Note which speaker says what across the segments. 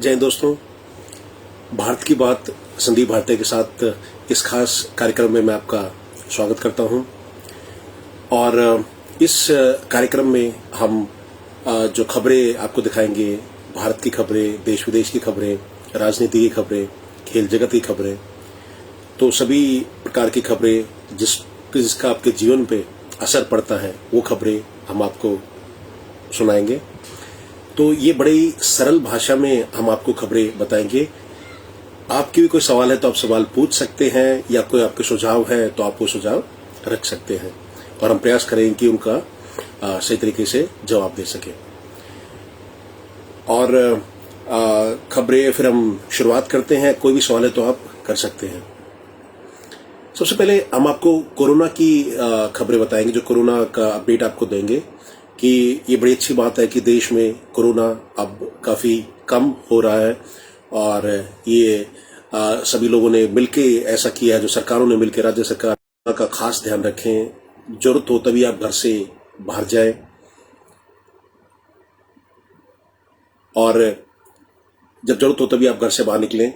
Speaker 1: जय हिंद दोस्तों। भारत की बात संदीप भारती के साथ इस खास कार्यक्रम में मैं आपका स्वागत करता हूं। और इस कार्यक्रम में हम जो खबरें आपको दिखाएंगे, भारत की खबरें, देश विदेश की खबरें, राजनीति की खबरें, खेल जगत की खबरें, तो सभी प्रकार की खबरें जिसका आपके जीवन पे असर पड़ता है वो खबरें हम आपको सुनाएंगे। तो ये बड़ी सरल भाषा में हम आपको खबरें बताएंगे। आपके भी कोई सवाल है तो आप सवाल पूछ सकते हैं, या कोई आपके सुझाव है तो आप वो सुझाव रख सकते हैं और हम प्रयास करेंगे कि उनका सही तरीके से जवाब दे सकें। और खबरें फिर हम शुरुआत करते हैं। कोई भी सवाल है तो आप कर सकते हैं। सबसे पहले हम आपको कोरोना की खबरें बताएंगे, जो कोरोना का अपडेट आपको देंगे कि ये बड़ी अच्छी बात है कि देश में कोरोना अब काफ़ी कम हो रहा है। और ये सभी लोगों ने मिलके ऐसा किया है, जो सरकारों ने मिलकर, राज्य सरकार का खास ध्यान रखें। जरूरत हो तभी आप घर से बाहर जाएं, और जब जरूरत हो तभी आप घर से बाहर निकलें।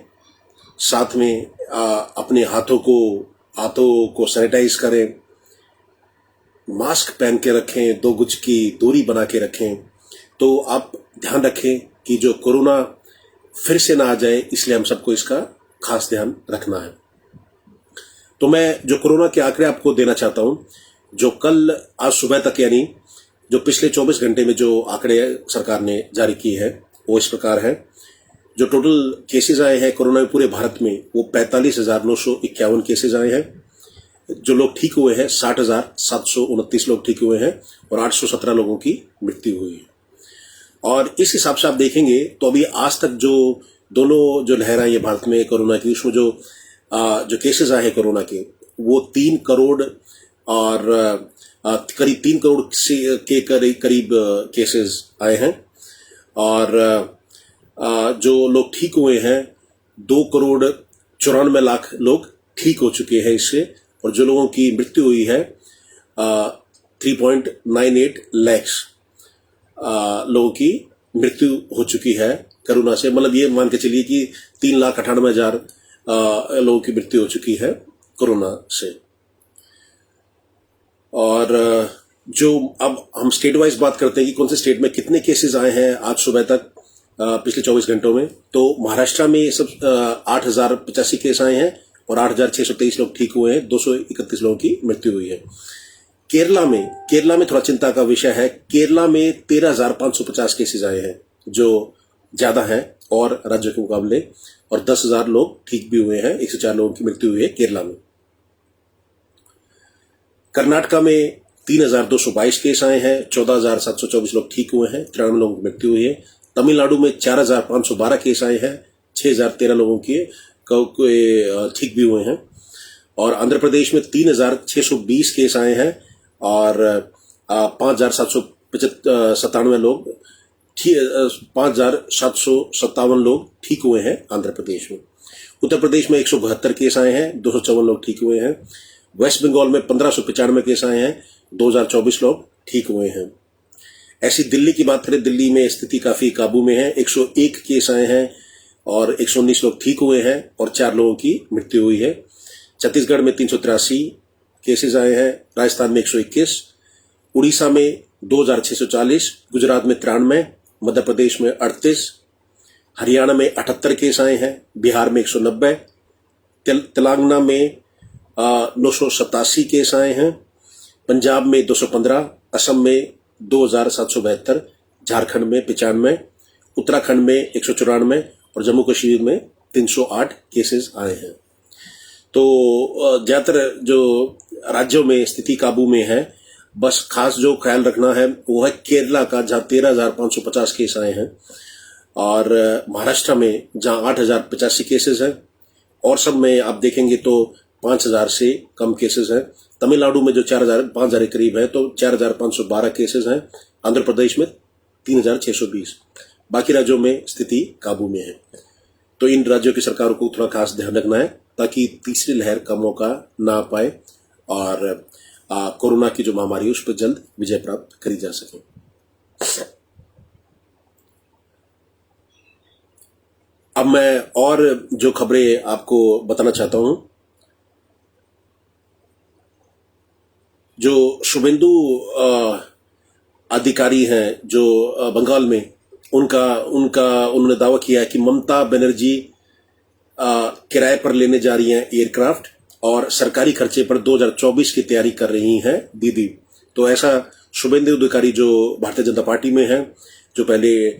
Speaker 1: साथ में अपने हाथों को सैनिटाइज करें, मास्क पहन के रखें, 2 गज की दूरी बना के रखें। तो आप ध्यान रखें कि जो कोरोना फिर से ना आ जाए, इसलिए हम सबको इसका खास ध्यान रखना है। तो मैं जो कोरोना के आंकड़े आपको देना चाहता हूं, जो कल आज सुबह तक, यानी जो पिछले 24 घंटे में जो आंकड़े सरकार ने जारी किए हैं, वो इस प्रकार है। जो टोटल केसेस आए हैं कोरोना में पूरे भारत में, वो 45,951 केसेस आए हैं। जो लोग ठीक हुए हैं, 60,729 लोग ठीक हुए हैं, और 817 लोगों की मृत्यु हुई है। और इस हिसाब से आप देखेंगे तो अभी आज तक जो दोनों जो लहर आई है भारत में कोरोना की, उसमें जो केसेस आए हैं कोरोना के, वो 3 करोड़ और करीब 3 करोड़ के करीब केसेस आए हैं। और जो लोग ठीक हुए हैं, 2,94,00,000 लोग ठीक हो चुके हैं इससे। और जो लोगों की मृत्यु हुई है, 3.98 लाख लोगों की मृत्यु हो चुकी है कोरोना से। मतलब ये मान के चलिए कि 3,98,000 लोगों की मृत्यु हो चुकी है कोरोना से। और जो अब हम स्टेट वाइज बात करते हैं कि कौन से स्टेट में कितने केसेस आए हैं आज सुबह तक पिछले 24 घंटों में, तो महाराष्ट्र में सब 8,085 केस आए हैं और 8,623 लोग ठीक हुए हैं, 231 लोगों की मृत्यु हुई है। केरला में थोड़ा चिंता का विषय है। केरला में 13,550 केसेस आए हैं, जो ज्यादा है और राज्यों के मुकाबले, और 10,000 लोग ठीक भी हुए हैं। 104 लोगों की मृत्यु हुई है केरला में। कर्नाटका में 3,222 केस आए हैं, 14,724 लोग ठीक हुए हैं, 93 लोगों की मृत्यु हुई है। तमिलनाडु में 4,512 केस आए हैं, 6,013 लोगों की ठीक भी हुए हैं। और आंध्र प्रदेश में 3,620 केस आए हैं और 5,797 लोग 5,757 लोग ठीक हुए हैं आंध्र प्रदेश में। उत्तर प्रदेश में 172 केस आए हैं, 254 लोग ठीक हुए हैं। वेस्ट बंगाल में 1,595 केस आए हैं, 2,024 लोग ठीक हुए हैं। ऐसी दिल्ली की बात करें, दिल्ली में स्थिति काफी काबू में है। 101 केस आए हैं और 119 लोग ठीक हुए हैं और 4 लोगों की मृत्यु हुई है। छत्तीसगढ़ में 383 केसेस आए हैं, राजस्थान में 121, उड़ीसा में 2,640, गुजरात में 93, मध्य प्रदेश में 38, हरियाणा में 78 केस आए हैं, बिहार में 190, तेलंगाना में 987 केस आए हैं, पंजाब में 215, असम में 2,772, झारखंड में 95, उत्तराखंड में 194 और जम्मू कश्मीर में 308 केसेस आए हैं। तो ज्यादातर जो राज्यों में स्थिति काबू में है। बस खास जो ख्याल रखना है वो है केरला का, जहां 13,550 केस आए हैं, और महाराष्ट्र में जहां 8,085 केसेस हैं, और सब में आप देखेंगे तो 5,000 से कम केसेस हैं। तमिलनाडु में जो 5,000 के करीब है, तो 4,512 केसेस हैं। आंध्र प्रदेश में 3,620। बाकी राज्यों में स्थिति काबू में है। तो इन राज्यों की सरकारों को थोड़ा खास ध्यान रखना है, ताकि तीसरी लहर का मौका ना पाए और कोरोना की जो महामारी है उस पर जल्द विजय प्राप्त करी जा सके। अब मैं और जो खबरें आपको बताना चाहता हूं, जो शुभेंदु अधिकारी हैं जो बंगाल में, उनका उनका उन्होंने दावा किया है कि ममता बनर्जी किराए पर लेने जा रही हैं एयरक्राफ्ट और सरकारी खर्चे पर 2024 की तैयारी कर रही हैं दीदी। तो ऐसा शुभेंदु अधिकारी जो भारतीय जनता पार्टी में हैं, जो पहले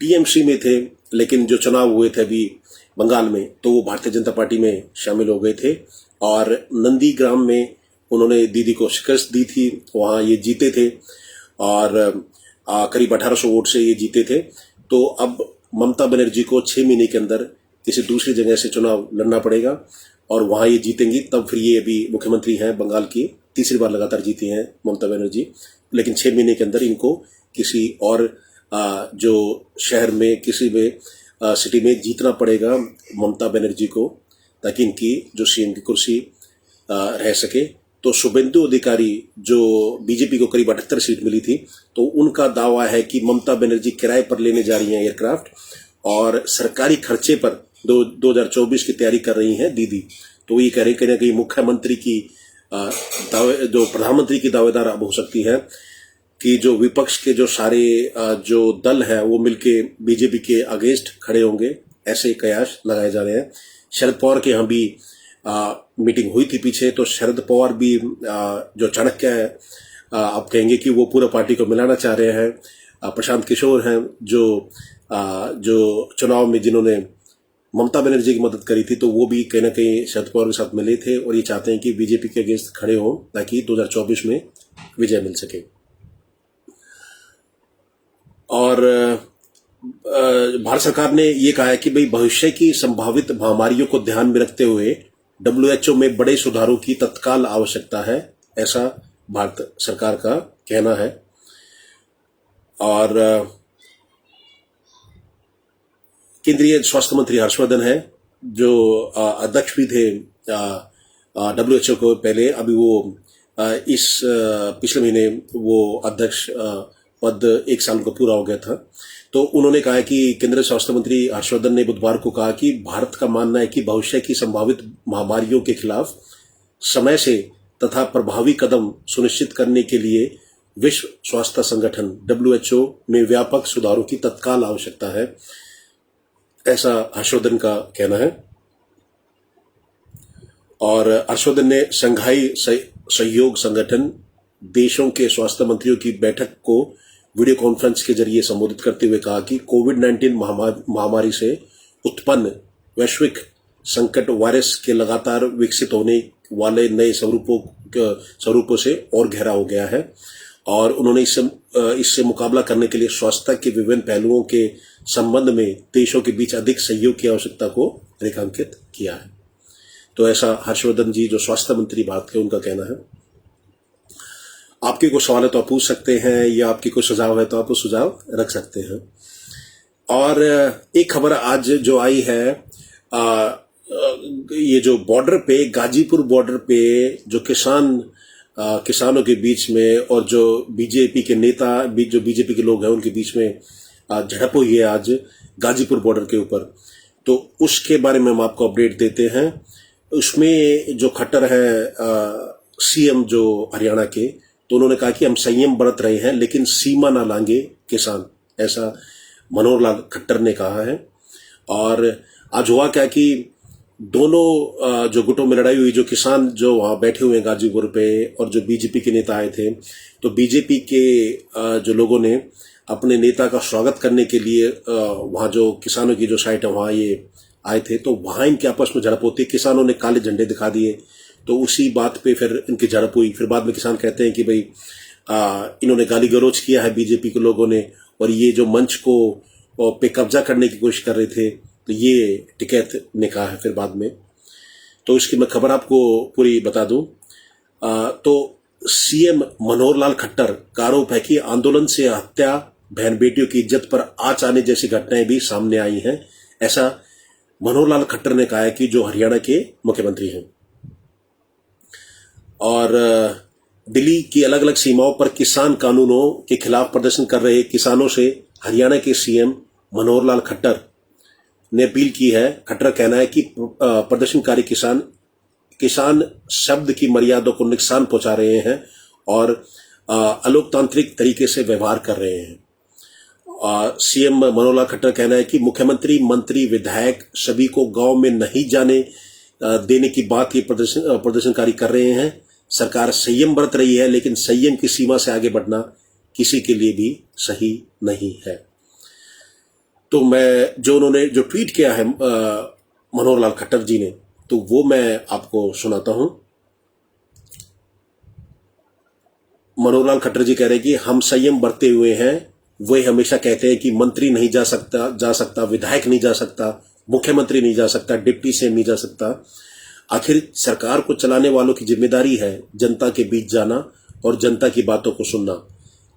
Speaker 1: टीएमसी में थे, लेकिन जो चुनाव हुए थे अभी बंगाल में तो वो भारतीय जनता पार्टी में शामिल हो गए थे और नंदीग्राम में उन्होंने दीदी को शिकस्त दी थी, वहां ये जीते थे और करीब 1800 वोट से ये जीते थे। तो अब ममता बनर्जी को 6 महीने के अंदर किसी दूसरी जगह से चुनाव लड़ना पड़ेगा और वहां ये जीतेंगी, तब फिर ये अभी मुख्यमंत्री हैं बंगाल की, तीसरी बार लगातार जीती हैं ममता बनर्जी। लेकिन 6 महीने के अंदर इनको किसी और जो शहर में, किसी में सिटी में जीतना पड़ेगा ममता बनर्जी को, ताकि इनकी जो सीएम की कुर्सी रह सके। तो शुभेंदु अधिकारी जो बीजेपी को करीब 78 सीट मिली थी, तो उनका दावा है कि ममता बनर्जी किराए पर लेने जा रही हैं एयरक्राफ्ट और सरकारी खर्चे पर 2024 की तैयारी कर रही हैं दीदी। तो ये कह रहे कहीं ना कहीं मुख्यमंत्री की जो प्रधानमंत्री की दावेदार अब हो सकती है कि जो विपक्ष के जो सारे जो दल है वो मिलके बीजेपी के अगेंस्ट खड़े होंगे, ऐसे कयास लगाए जा रहे हैं। शरद पवार के यहाँ भी मीटिंग हुई थी पीछे, तो शरद पवार भी जो चाणक्य है, आप कहेंगे कि वो पूरा पार्टी को मिलाना चाह रहे हैं। प्रशांत किशोर हैं जो चुनाव में जिन्होंने ममता बनर्जी की मदद करी थी, तो वो भी कहीं ना कहीं शरद पवार के साथ मिले थे और ये चाहते हैं कि बीजेपी के अगेंस्ट खड़े हों ताकि 2024 में विजय मिल सके। और भारत सरकार ने ये कहा है कि भाई भविष्य की संभावित महामारियों को ध्यान में रखते हुए WHO में बड़े सुधारों की तत्काल आवश्यकता है, ऐसा भारत सरकार का कहना है। और केंद्रीय स्वास्थ्य मंत्री हर्षवर्धन है जो अध्यक्ष भी थे WHO को पहले, अभी वो इस पिछले महीने वो अध्यक्ष पद 1 साल को पूरा हो गया था। तो उन्होंने कहा कि केंद्रीय स्वास्थ्य मंत्री हर्षवर्धन ने बुधवार को कहा कि भारत का मानना है कि भविष्य की संभावित महामारियों के खिलाफ समय से तथा प्रभावी कदम सुनिश्चित करने के लिए विश्व स्वास्थ्य संगठन WHO में व्यापक सुधारों की तत्काल आवश्यकता है, ऐसा हर्षवर्धन का कहना है। और हर्षवर्धन ने शंघाई सहयोग संगठन देशों के स्वास्थ्य मंत्रियों की बैठक को वीडियो कॉन्फ्रेंस के जरिए संबोधित करते हुए कहा कि कोविड-19 महामारी से उत्पन्न वैश्विक संकट वायरस के लगातार विकसित होने वाले नए स्वरूपों से और गहरा हो गया है और उन्होंने इससे मुकाबला करने के लिए स्वास्थ्य के विभिन्न पहलुओं के संबंध में देशों के बीच अधिक सहयोग की आवश्यकता को रेखांकित किया है। तो ऐसा हर्षवर्धन जी जो स्वास्थ्य मंत्री भारत के, उनका कहना है। आपके कोई सवाल है तो आप पूछ सकते हैं, या आपकी कोई सुझाव है तो आप वो सुझाव रख सकते हैं। और एक खबर आज जो आई है, ये जो बॉर्डर पे, गाजीपुर बॉर्डर पे जो किसानों के बीच में और जो बीजेपी के नेता, जो बीजेपी के लोग हैं उनके बीच में झड़प हुई है आज गाजीपुर बॉर्डर के ऊपर। तो उसके बारे में हम आपको अपडेट देते हैं। उसमें जो खट्टर है सीएम जो हरियाणा के, तो उन्होंने कहा कि हम संयम बरत रहे हैं लेकिन सीमा ना लांगे किसान, ऐसा मनोहर लाल खट्टर ने कहा है। और आज हुआ क्या कि दोनों जो गुटों में लड़ाई हुई, जो किसान जो वहां बैठे हुए हैं गाजीपुर पे और जो बीजेपी के नेता आए थे, तो बीजेपी के जो लोगों ने अपने नेता का स्वागत करने के लिए वहां जो किसानों की जो साइट है वहां ये आए थे, तो वहां इनके आपस में झड़प होती, किसानों ने काले झंडे दिखा दिए, तो उसी बात पे फिर इनकी झड़प हुई। फिर बाद में किसान कहते हैं कि भाई इन्होंने गाली गलौज किया है बीजेपी के लोगों ने, और ये जो मंच को पे कब्जा करने की कोशिश कर रहे थे, तो ये टिकैत ने कहा है फिर बाद में। तो इसकी मैं खबर आपको पूरी बता दूं। तो सीएम मनोहर लाल खट्टर का आरोप है कि आंदोलन से हत्या, बहन बेटियों की इज्जत पर आंच आने जैसी घटनाएं भी सामने आई हैं, ऐसा मनोहर लाल खट्टर ने कहा है कि जो हरियाणा के मुख्यमंत्री हैं। और दिल्ली की अलग अलग सीमाओं पर किसान कानूनों के खिलाफ प्रदर्शन कर रहे किसानों से हरियाणा के सीएम मनोहर लाल खट्टर ने अपील की है। खट्टर कहना है कि प्रदर्शनकारी किसान शब्द की मर्यादा को नुकसान पहुंचा रहे हैं और अलोकतांत्रिक तरीके से व्यवहार कर रहे हैं। सीएम मनोहर लाल खट्टर कहना है कि मुख्यमंत्री, मंत्री, विधायक सभी को गांव में नहीं जाने देने की बात ये प्रदर्शनकारी कर रहे हैं। सरकार संयम बरत रही है, लेकिन संयम की सीमा से आगे बढ़ना किसी के लिए भी सही नहीं है। तो उन्होंने जो ट्वीट किया है मनोहर लाल खट्टर जी ने, तो वो मैं आपको सुनाता हूं। मनोहर लाल खट्टर जी कह रहे हैं कि हम संयम बरते हुए हैं। वे हमेशा कहते हैं कि मंत्री नहीं जा सकता, विधायक नहीं जा सकता, मुख्यमंत्री नहीं जा सकता, डिप्टी सीएम नहीं जा सकता। आखिर सरकार को चलाने वालों की जिम्मेदारी है जनता के बीच जाना और जनता की बातों को सुनना।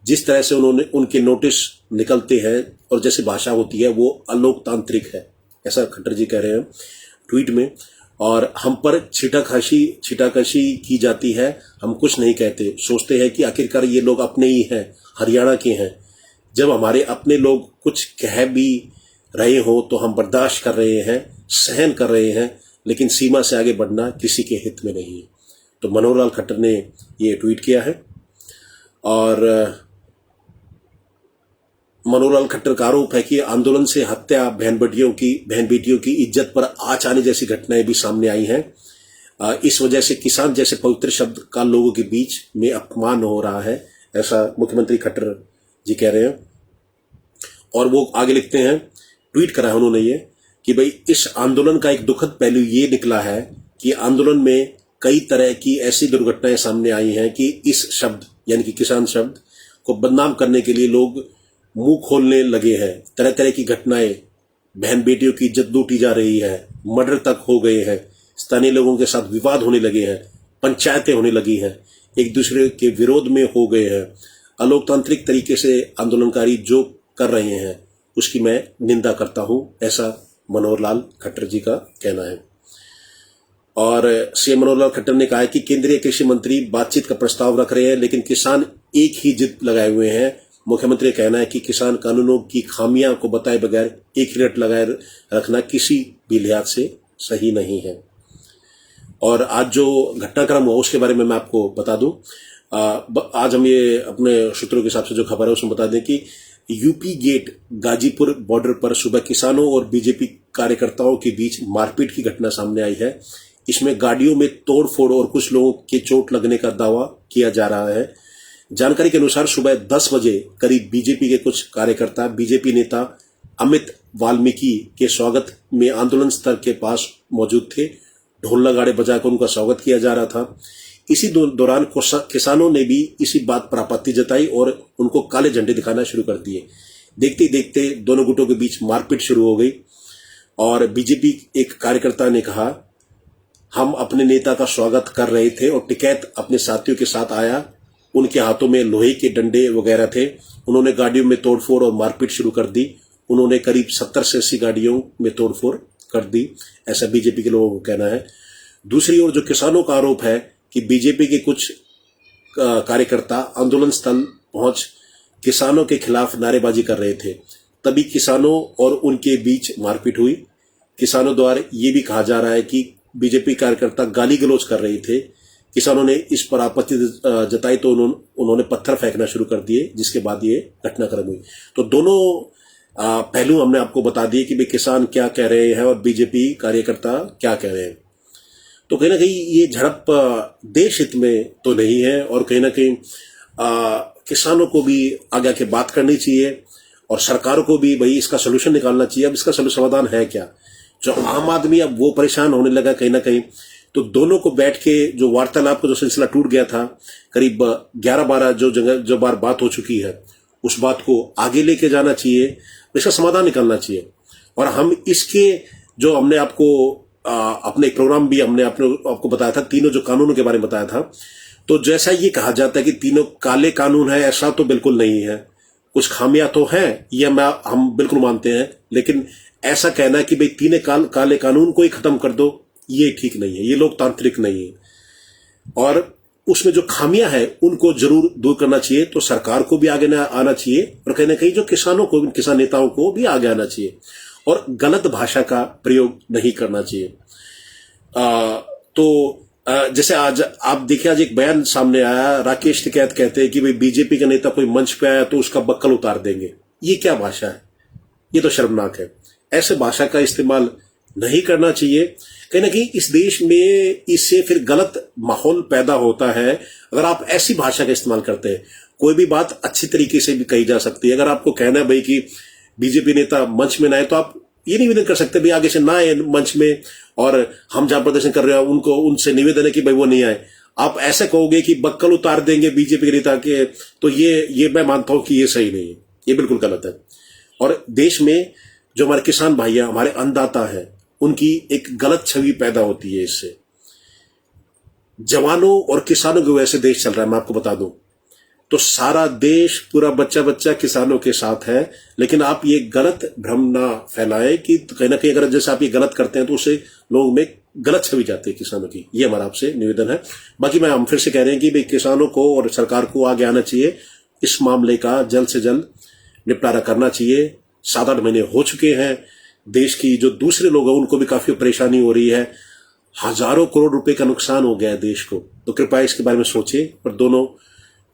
Speaker 1: जिस तरह से उनके नोटिस निकलते हैं और जैसी भाषा होती है वो अलोकतांत्रिक है, ऐसा खट्टर जी कह रहे हैं ट्वीट में। और हम पर छीटाकशी की जाती है। हम कुछ नहीं कहते, सोचते हैं कि आखिरकार ये लोग अपने ही हैं, हरियाणा के हैं। जब हमारे अपने लोग कुछ कह भी रहे हो तो हम बर्दाश्त कर रहे हैं, सहन कर रहे हैं, लेकिन सीमा से आगे बढ़ना किसी के हित में नहीं है। तो मनोहर लाल खट्टर ने ये ट्वीट किया है। और मनोहर लाल खट्टर का आरोप है कि आंदोलन से हत्या, बहन बेटियों की इज्जत पर आंच आने जैसी घटनाएं भी सामने आई हैं। इस वजह से किसान जैसे पवित्र शब्द का लोगों के बीच में अपमान हो रहा है, ऐसा मुख्यमंत्री खट्टर जी कह रहे हैं। और वो आगे लिखते हैं, ट्वीट करा है उन्होंने ये कि भाई इस आंदोलन का एक दुखद पहलू ये निकला है कि आंदोलन में कई तरह की ऐसी दुर्घटनाएं सामने आई हैं कि इस शब्द यानी कि किसान शब्द को बदनाम करने के लिए लोग मुंह खोलने लगे हैं। तरह तरह की घटनाएं, बहन बेटियों की इज्जत लूटी जा रही है, मर्डर तक हो गए हैं, स्थानीय लोगों के साथ विवाद होने लगे हैं, पंचायतें होने लगी हैं, एक दूसरे के विरोध में हो गए हैं। अलोकतांत्रिक तरीके से आंदोलनकारी जो कर रहे हैं उसकी मैं निंदा करता हूं, ऐसा मनोहर लाल खट्टर जी का कहना है। और सीएम मनोहर लाल खट्टर ने कहा है कि केंद्रीय कृषि मंत्री बातचीत का प्रस्ताव रख रहे हैं, लेकिन किसान एक ही जिद लगाए हुए हैं। मुख्यमंत्री का कहना है कि किसान कानूनों की खामियां को बताए बगैर एक ही रट लगाए रखना किसी भी लिहाज से सही नहीं है। और आज जो घटनाक्रम हुआ उसके बारे में मैं आपको बता दूं। आज हम ये अपने सूत्रों के हिसाब से जो खबर है उसमें बता दें कि यूपी गेट गाजीपुर बॉर्डर पर सुबह किसानों और बीजेपी कार्यकर्ताओं के बीच मारपीट की घटना सामने आई है। इसमें गाड़ियों में तोड़फोड़ और कुछ लोगों के चोट लगने का दावा किया जा रहा है। जानकारी के अनुसार सुबह 10 बजे करीब बीजेपी के कुछ कार्यकर्ता बीजेपी नेता अमित वाल्मीकि के स्वागत में आंदोलन स्थल के पास मौजूद थे। ढोल नगाड़े बजाकर उनका स्वागत किया जा रहा था। इसी दौरान किसानों ने भी इसी बात पर आपत्ति जताई और उनको काले झंडे दिखाना शुरू कर दिए। देखते ही देखते दोनों गुटों के बीच मारपीट शुरू हो गई और बीजेपी एक कार्यकर्ता ने कहा, हम अपने नेता का स्वागत कर रहे थे और टिकैत अपने साथियों के साथ आया। उनके हाथों में लोहे के डंडे वगैरह थे। उन्होंने गाड़ियों में तोड़फोड़ और मारपीट शुरू कर दी। उन्होंने करीब 70 से 80 गाड़ियों में तोड़फोड़ कर दी, ऐसा बीजेपी के लोगों को कहना है। दूसरी ओर जो किसानों का आरोप है कि बीजेपी के कुछ कार्यकर्ता आंदोलन स्थल पहुंच किसानों के खिलाफ नारेबाजी कर रहे थे, तभी किसानों और उनके बीच मारपीट हुई। किसानों द्वारा ये भी कहा जा रहा है कि बीजेपी कार्यकर्ता गाली गलौज कर रहे थे। किसानों ने इस पर आपत्ति जताई तो उन्होंने पत्थर फेंकना शुरू कर दिए, जिसके बाद ये घटनाक्रम हुई। तो दोनों पहलू हमने आपको बता दिए कि भाई किसान क्या कह रहे हैं और बीजेपी कार्यकर्ता क्या कह रहे हैं। तो कहीं ना कहीं ये झड़प देश हित में तो नहीं है और कहीं ना कहीं किसानों को भी आगे आके बात करनी चाहिए और सरकारों को भी भाई इसका सोल्यूशन निकालना चाहिए। अब इसका समाधान है क्या? जो आम आदमी अब वो परेशान होने लगा कहीं ना कहीं, तो दोनों को बैठ के जो वार्तालाप का जो सिलसिला टूट गया था, करीब 11-12 जो बार बात हो चुकी है, उस बात को आगे लेके जाना चाहिए, इसका समाधान निकालना चाहिए। और हम इसके जो हमने आपको अपने प्रोग्राम भी हमने आपको बताया था, तीनों जो कानूनों के बारे में बताया था, तो जैसा ये कहा जाता है कि तीनों काले कानून है, ऐसा तो बिल्कुल नहीं है। कुछ खामियां तो हैं, ये हम बिल्कुल मानते हैं, लेकिन ऐसा कहना है कि भाई तीनों काले कानून को ही खत्म कर दो, ये ठीक नहीं है, ये लोकतांत्रिक नहीं है। और उसमें जो खामियां हैं उनको जरूर दूर करना चाहिए। तो सरकार को भी आगे आना चाहिए और कहीं ना कहीं जो किसानों को, किसान नेताओं को भी आगे आना चाहिए। और गलत भाषा का प्रयोग नहीं करना चाहिए। जैसे आज आप देखिए, आज एक बयान सामने आया, राकेश टिकैत कहते हैं कि भाई बीजेपी का नेता कोई मंच पे आया तो उसका बक्कल उतार देंगे। ये क्या भाषा है? ये तो शर्मनाक है। ऐसे भाषा का इस्तेमाल नहीं करना चाहिए। कहीं ना कहीं इस देश में इससे फिर गलत माहौल पैदा होता है। अगर आप ऐसी भाषा का इस्तेमाल करते हैं, कोई भी बात अच्छी तरीके से भी कही जा सकती है। अगर आपको कहना है भाई कि बीजेपी नेता मंच में ना आए, तो आप ये निवेदन कर सकते भाई आगे से ना आए मंच में, और हम जहां प्रदर्शन कर रहे हैं उनको उनसे निवेदन है कि भाई वो नहीं आए। आप ऐसा कहोगे कि बक्कल उतार देंगे बीजेपी के नेता के, तो ये मैं मानता हूं कि ये सही नहीं है, ये बिल्कुल गलत है। और देश में जो हमारे किसान भाई हैं, हमारे अन्नदाता हैं, उनकी एक गलत छवि पैदा होती है इससे। जवानों और किसानों की वजह से देश चल रहा है, मैं आपको बता दूं। तो सारा देश, पूरा बच्चा बच्चा किसानों के साथ है। लेकिन आप ये गलत भ्रम ना फैलाएं कि कहीं ना कहीं अगर जैसे आप ये गलत करते हैं तो उससे लोगों में गलत छवि जाती है किसानों की। ये हमारा आपसे निवेदन है। बाकी हम फिर से कह रहे हैं कि भाई किसानों को और सरकार को आगे आना चाहिए, इस मामले का जल्द से जल्द निपटारा करना चाहिए। 7-8 महीने हो चुके हैं, देश की जो दूसरे लोग हैं उनको भी काफी परेशानी हो रही है। हजारों करोड़ रुपए का नुकसान हो गया है देश को। तो कृपया इसके बारे में सोचिए, पर दोनों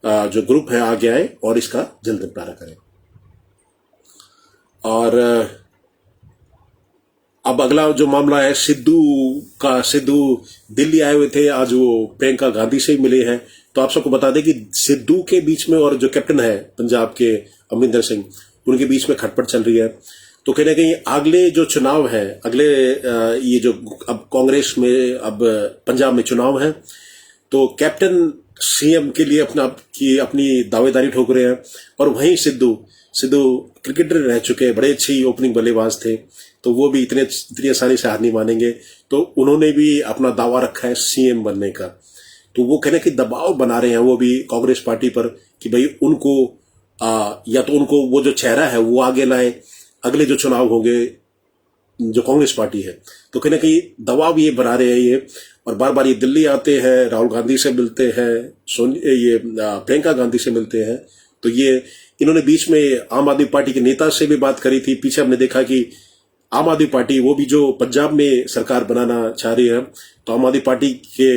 Speaker 1: जो ग्रुप है आगे आए और इसका जल्द निपटारा करें। और अब अगला जो मामला है सिद्धू दिल्ली आए हुए थे, आज वो प्रियंका गांधी से मिले हैं। तो आप सबको बता दें कि सिद्धू के बीच में और जो कैप्टन है पंजाब के अमरिंदर सिंह, उनके बीच में खटपट चल रही है। तो कहीं ना कहीं अगले जो चुनाव है, अगले ये जो अब कांग्रेस में अब पंजाब में चुनाव है, तो कैप्टन सीएम के लिए अपनी दावेदारी ठोक रहे हैं। और वहीं सिद्धू क्रिकेटर रह चुके हैं, बड़े अच्छी ओपनिंग बल्लेबाज थे, तो वो भी इतनी आसानी से हार नहीं मानेंगे। तो उन्होंने भी अपना दावा रखा है सीएम बनने का। तो वो कहने की दबाव बना रहे हैं वो भी कांग्रेस पार्टी पर कि भाई उनको या तो उनको वो जो चेहरा है वो आगे लाए अगले जो चुनाव होंगे जो कांग्रेस पार्टी है। तो कहीं ना कहीं दबाव ये बना रहे हैं ये, और बार बार ये दिल्ली आते हैं, राहुल गांधी से मिलते हैं, प्रियंका गांधी से मिलते हैं। तो ये इन्होंने बीच में आम आदमी पार्टी के नेता से भी बात करी थी। पीछे हमने देखा कि आम आदमी पार्टी वो भी जो पंजाब में सरकार बनाना चाह रही है, तो आम आदमी पार्टी के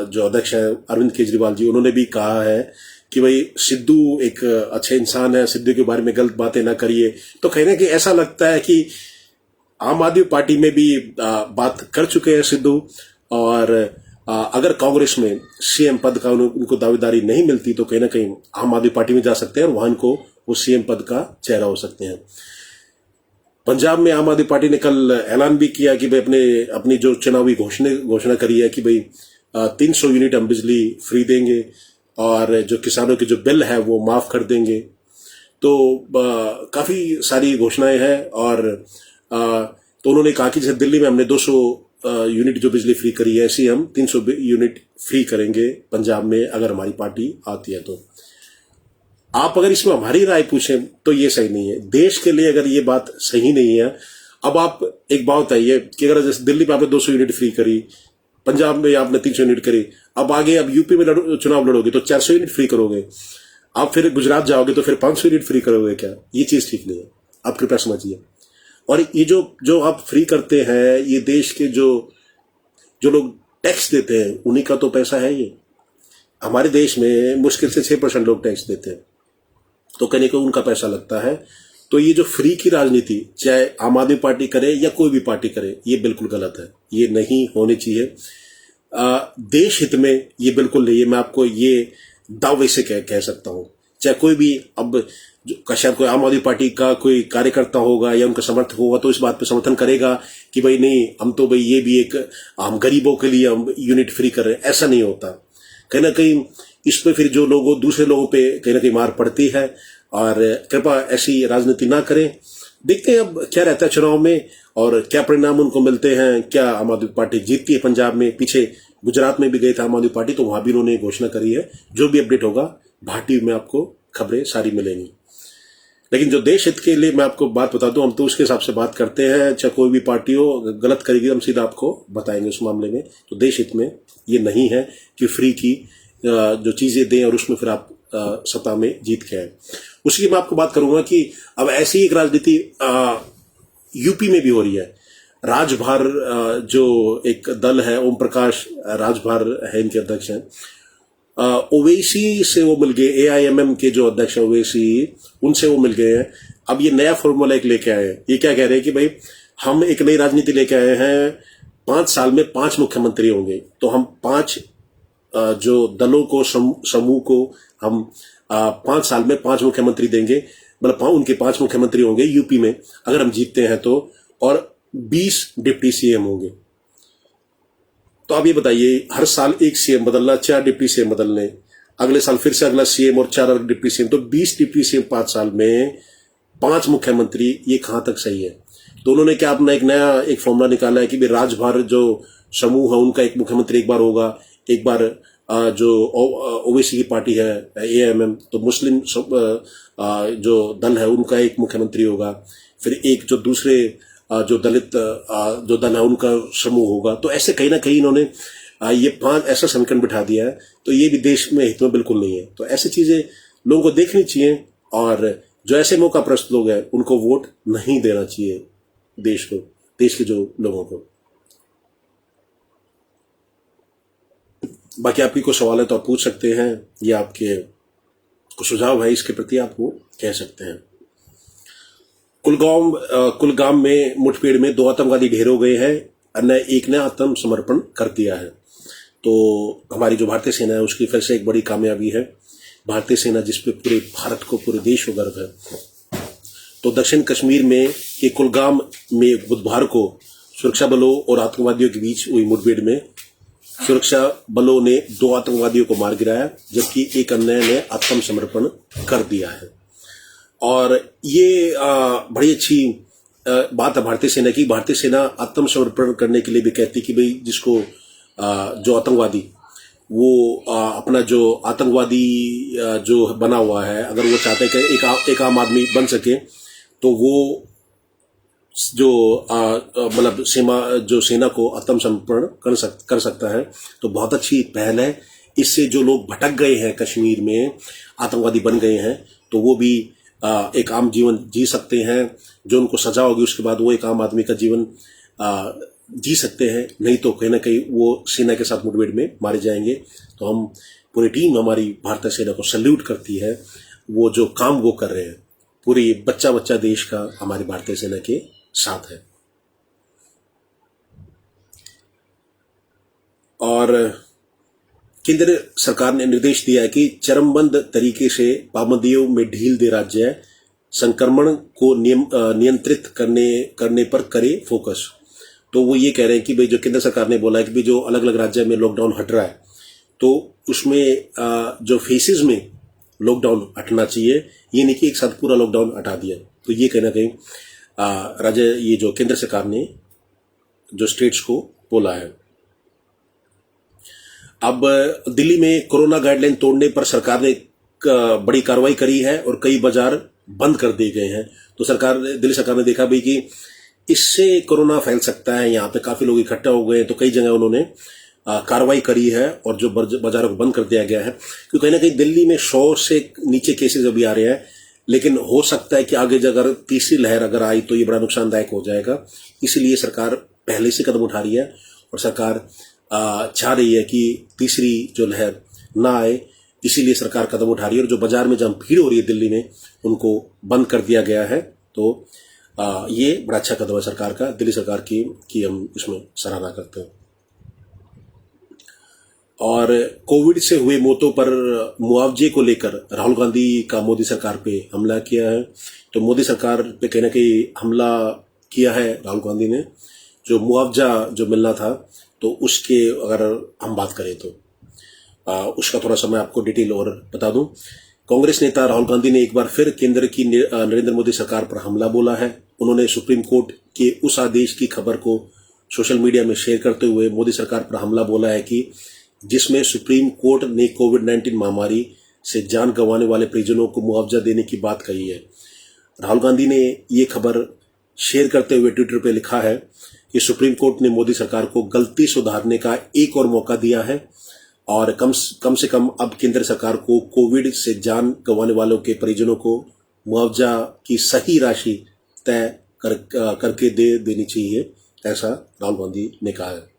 Speaker 1: जो अध्यक्ष है अरविंद केजरीवाल जी, उन्होंने भी कहा है कि भाई सिद्धू एक अच्छे इंसान है, सिद्धू के बारे में गलत बातें ना करिए। तो कहने की ऐसा लगता है कि आम आदमी पार्टी में भी बात कर चुके हैं सिद्धू, और अगर कांग्रेस में सीएम पद का उनको दावेदारी नहीं मिलती तो कहीं ना कहीं आम आदमी पार्टी में जा सकते हैं और वहां इनको वो सीएम पद का चेहरा हो सकते हैं। पंजाब में आम आदमी पार्टी ने कल ऐलान भी किया कि भाई अपनी जो चुनावी घोषणा करी है कि भाई 300 यूनिट हम बिजली फ्री देंगे और जो किसानों के जो बिल है वो माफ कर देंगे। तो काफी सारी घोषणाएं हैं। और तो उन्होंने कहा कि जैसे दिल्ली में हमने 200 यूनिट जो बिजली फ्री करी है, ऐसी हम 300 यूनिट फ्री करेंगे पंजाब में अगर हमारी पार्टी आती है। तो आप अगर इसमें हमारी राय पूछें तो ये सही नहीं है, देश के लिए अगर ये बात सही नहीं है। अब आप एक बात है ये कि अगर जैसे दिल्ली में आपने 200 यूनिट फ्री करी, पंजाब में आपने 300 यूनिट करी, अब आगे अब यूपी में चुनाव लड़ोगे तो 400 यूनिट फ्री करोगे, आप फिर गुजरात जाओगे तो फिर 500 यूनिट फ्री करोगे क्या? ये चीज ठीक नहीं है, आप कृपया समझिए। और ये जो आप फ्री करते हैं, ये देश के जो लोग टैक्स देते हैं उन्हीं का तो पैसा है। ये हमारे देश में मुश्किल से 6% लोग टैक्स देते हैं, तो कहने को उनका पैसा लगता है। तो ये जो फ्री की राजनीति चाहे आम आदमी पार्टी करे या कोई भी पार्टी करे, ये बिल्कुल गलत है, ये नहीं होनी चाहिए। देश हित में ये बिल्कुल नहीं है, मैं आपको ये दावे से कह सकता हूं। चाहे कोई भी अब शायद कोई आम आदमी पार्टी का कोई कार्यकर्ता होगा या उनका समर्थक होगा तो इस बात पे समर्थन करेगा कि भाई नहीं, हम तो भाई ये भी एक हम गरीबों के लिए हम यूनिट फ्री कर रहे हैं। ऐसा नहीं होता। कहीं ना कहीं इस पे फिर जो लोगों दूसरे लोगों पे कहीं ना कहीं मार पड़ती है, और कृपया ऐसी राजनीति ना करें। देखते हैं अब क्या रहता है चुनाव में और क्या परिणाम उनको मिलते हैं। क्या आम आदमी पार्टी जीतती है पंजाब में? पीछे गुजरात में भी गई था आम आदमी पार्टी, तो वहां भी उन्होंने घोषणा करी है। जो भी अपडेट होगा भाटी में आपको खबरें सारी मिलेंगी। लेकिन जो देश हित के लिए मैं आपको बात बता दूं, हम तो उसके हिसाब से बात करते हैं। चाहे कोई भी पार्टी हो, गलत करेगी हम सीधा आपको बताएंगे उस मामले में। तो देश हित में ये नहीं है कि फ्री की जो चीजें दें और उसमें फिर आप सत्ता में जीत के आए। उसी की मैं आपको बात करूंगा कि अब ऐसी एक राजनीति यूपी में भी हो रही है। राजभार जो एक दल है, ओम प्रकाश राजभार है, इनके अध्यक्ष हैं। ओवैसी से वो मिल गए, एआईएमएम के जो अध्यक्ष है ओवैसी, उनसे वो मिल गए हैं। अब ये नया फॉर्मूला एक लेके आए हैं। ये क्या कह रहे हैं कि भाई हम एक नई राजनीति लेके आए हैं, 5 साल में 5 मुख्यमंत्री होंगे। तो हम 5 जो दलों को समूह को हम 5 साल में 5 मुख्यमंत्री देंगे, मतलब उनके 5 मुख्यमंत्री होंगे यूपी में अगर हम जीतते हैं तो, और 20 डिप्टी सीएम होंगे। तो आप ये बताइए, हर साल एक सीएम बदलना, 4 डिप्टी सीएम बदलने, अगले साल फिर से अगला सीएम और 4 डिप्टी सीएम, तो 20 डिप्टी सीएम 5 साल में, 5 मुख्यमंत्री, ये कहां तक सही है? तो उन्होंने क्या अपना एक नया एक फॉर्मूला निकाला है कि राजभार जो समूह है उनका एक मुख्यमंत्री एक बार होगा, एक बार जो ओवैसी की पार्टी है एआईएमएम, तो मुस्लिम जो दल है उनका एक मुख्यमंत्री होगा, फिर एक जो दूसरे जो दलित जो दल है उनका समूह होगा। तो ऐसे कहीं ना कहीं इन्होंने ये 5 ऐसा समीकरण बिठा दिया है। तो ये भी देश में हित में बिल्कुल नहीं है। तो ऐसी चीजें लोगों को देखनी चाहिए, और जो ऐसे मौकाप्रस्त लोग हैं उनको वोट नहीं देना चाहिए देश को, देश के जो लोगों को। बाकी आपकी कोई सवाल है तो आप पूछ सकते हैं, या आपके कुछ सुझाव है इसके प्रति आप वो कह सकते हैं। कुलगाम में मुठभेड़ में 2 आतंकवादी ढेर हो गए हैं, अन्य एक ने आत्मसमर्पण कर दिया है। तो हमारी जो भारतीय सेना है उसकी फिर से एक बड़ी कामयाबी है। भारतीय सेना जिसपे पूरे भारत को, पूरे देश को गर्व है। तो दक्षिण कश्मीर में के कुलगाम में बुधवार को सुरक्षा बलों और आतंकवादियों के बीच हुई मुठभेड़ में सुरक्षा बलों ने 2 आतंकवादियों को मार गिराया, जबकि एक अन्य ने आत्मसमर्पण कर दिया है। और ये बड़ी अच्छी बात है भारतीय सेना की। भारतीय सेना आत्मसमर्पण करने के लिए भी कहती कि भाई जिसको जो आतंकवादी वो अपना जो आतंकवादी जो बना हुआ है, अगर वो चाहते हैं कि एक आम आदमी बन सके, तो वो जो मतलब सेना को आत्मसमर्पण कर सकता है। तो बहुत अच्छी पहल है। इससे जो लोग भटक गए हैं कश्मीर में, आतंकवादी बन गए हैं, तो वो भी एक आम जीवन जी सकते हैं। जो उनको सजा होगी उसके बाद वो एक आम आदमी का जीवन जी सकते हैं। नहीं तो कहीं ना कहीं वो सेना के साथ मुठभेड़ में मारे जाएंगे। तो हम पूरी टीम हमारी भारतीय सेना को सल्यूट करती है, वो जो काम वो कर रहे हैं। पूरी बच्चा देश का हमारी भारतीय सेना के साथ है। और केंद्र सरकार ने निर्देश दिया है कि चरणबद्ध तरीके से पाबंदियों में ढील दे राज्य संक्रमण को नियंत्रित करने पर करे फोकस। तो वो ये कह रहे हैं कि भाई जो केंद्र सरकार ने बोला है कि भाई जो अलग अलग राज्य में लॉकडाउन हट रहा है, तो उसमें जो फेसेस में लॉकडाउन हटना चाहिए, ये नहीं कि एक साथ पूरा लॉकडाउन हटा दिया। तो ये कहीं ना कहीं ये जो केंद्र सरकार ने जो स्टेट्स को बोला है। अब दिल्ली में कोरोना गाइडलाइन तोड़ने पर सरकार ने बड़ी कार्रवाई करी है और कई बाजार बंद कर दिए गए हैं। तो दिल्ली सरकार ने देखा भी कि इससे कोरोना फैल सकता है, यहाँ पे काफी लोग इकट्ठा हो गए, तो कई जगह उन्होंने कार्रवाई करी है और जो बाजारों को बंद कर दिया गया है। क्योंकि कहीं ना कहीं दिल्ली में 100 से नीचे केसेस अभी आ रहे हैं, लेकिन हो सकता है कि आगे अगर तीसरी लहर अगर आई तो ये बड़ा नुकसानदायक हो जाएगा। इसीलिए सरकार पहले से कदम उठा रही है और सरकार चाह रही है कि तीसरी जो लहर ना आए, इसीलिए सरकार कदम उठा रही है। और जो बाजार में जहां भीड़ हो रही है दिल्ली में, उनको बंद कर दिया गया है। तो ये बड़ा अच्छा कदम है सरकार का, दिल्ली सरकार की हम इसमें सराहना करते हैं। और कोविड से हुए मौतों पर मुआवजे को लेकर राहुल गांधी का मोदी सरकार पे हमला किया है। तो मोदी सरकार पे कहीं ना कहीं हमला किया है राहुल गांधी ने। जो मुआवजा जो मिलना था, तो उसके अगर हम बात करें तो उसका थोड़ा सा मैं आपको डिटेल और बता दूं। कांग्रेस नेता राहुल गांधी ने एक बार फिर केंद्र की नरेंद्र मोदी सरकार पर हमला बोला है। उन्होंने सुप्रीम कोर्ट के उस आदेश की खबर को सोशल मीडिया में शेयर करते हुए मोदी सरकार पर हमला बोला है कि जिसमें सुप्रीम कोर्ट ने कोविड-19 महामारी से जान गंवाने वाले परिजनों को मुआवजा देने की बात कही है। राहुल गांधी ने ये खबर शेयर करते हुए ट्विटर पर लिखा है कि सुप्रीम कोर्ट ने मोदी सरकार को गलती सुधारने का एक और मौका दिया है। और कम से कम अब केंद्र सरकार को कोविड से जान गंवाने वालों के परिजनों को मुआवजा की सही राशि तय करके देनी चाहिए, ऐसा राहुल गांधी ने कहा है।